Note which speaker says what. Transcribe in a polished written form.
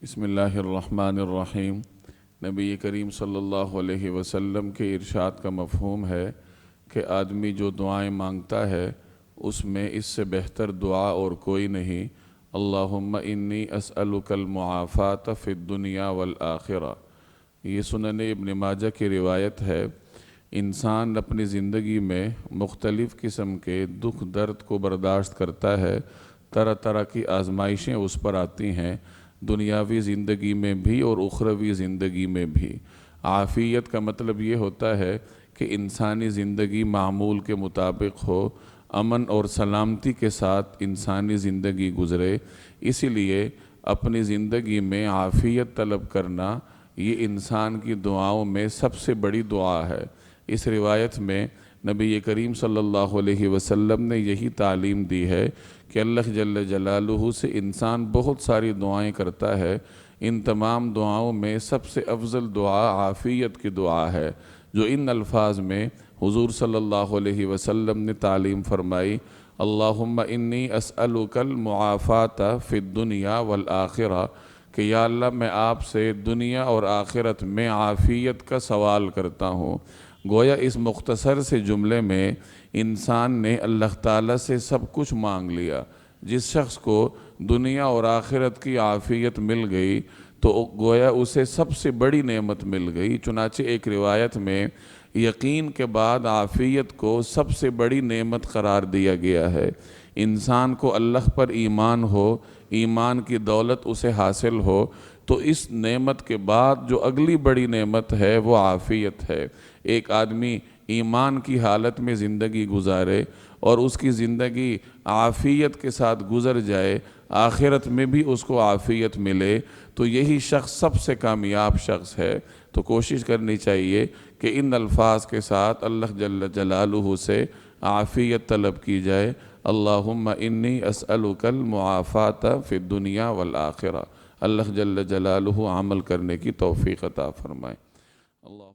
Speaker 1: بسم اللہ الرحمن الرحیم۔ نبی کریم صلی اللہ علیہ وسلم کے ارشاد کا مفہوم ہے کہ آدمی جو دعائیں مانگتا ہے اس میں اس سے بہتر دعا اور کوئی نہیں۔ اللہم انی اسألک المعافات فی الدنیا والآخرہ۔ یہ سنن ابن ماجہ کی روایت ہے۔ انسان اپنی زندگی میں مختلف قسم کے دکھ درد کو برداشت کرتا ہے، طرح طرح کی آزمائشیں اس پر آتی ہیں، دنیاوی زندگی میں بھی اور اخروی زندگی میں بھی۔ عافیت کا مطلب یہ ہوتا ہے کہ انسانی زندگی معمول کے مطابق ہو، امن اور سلامتی کے ساتھ انسانی زندگی گزرے۔ اسی لیے اپنی زندگی میں عافیت طلب کرنا یہ انسان کی دعاؤں میں سب سے بڑی دعا ہے۔ اس روایت میں نبی کریم صلی اللہ علیہ وسلم نے یہی تعلیم دی ہے کہ اللہ جل جلالہ سے انسان بہت ساری دعائیں کرتا ہے، ان تمام دعاؤں میں سب سے افضل دعا عافیت کی دعا ہے، جو ان الفاظ میں حضور صلی اللہ علیہ وسلم نے تعلیم فرمائی: اللہم انی اسألک المعافات فی الدنیا والآخرہ، کہ یا اللہ میں آپ سے دنیا اور آخرت میں عافیت کا سوال کرتا ہوں۔ گویا اس مختصر سے جملے میں انسان نے اللہ تعالیٰ سے سب کچھ مانگ لیا۔ جس شخص کو دنیا اور آخرت کی عافیت مل گئی تو گویا اسے سب سے بڑی نعمت مل گئی۔ چنانچہ ایک روایت میں یقین کے بعد عافیت کو سب سے بڑی نعمت قرار دیا گیا ہے۔ انسان کو اللہ پر ایمان ہو، ایمان کی دولت اسے حاصل ہو، تو اس نعمت کے بعد جو اگلی بڑی نعمت ہے وہ عافیت ہے۔ ایک آدمی ایمان کی حالت میں زندگی گزارے اور اس کی زندگی عافیت کے ساتھ گزر جائے، آخرت میں بھی اس کو عافیت ملے، تو یہی شخص سب سے کامیاب شخص ہے۔ تو کوشش کرنی چاہیے کہ ان الفاظ کے ساتھ اللہ جل جلالہ سے عافیت طلب کی جائے: اللہم انی اسألک المعافات فی الدنیا والآخرہ۔ اللہ جل جلالہ عمل کرنے کی توفیق عطا فرمائے۔ اللہ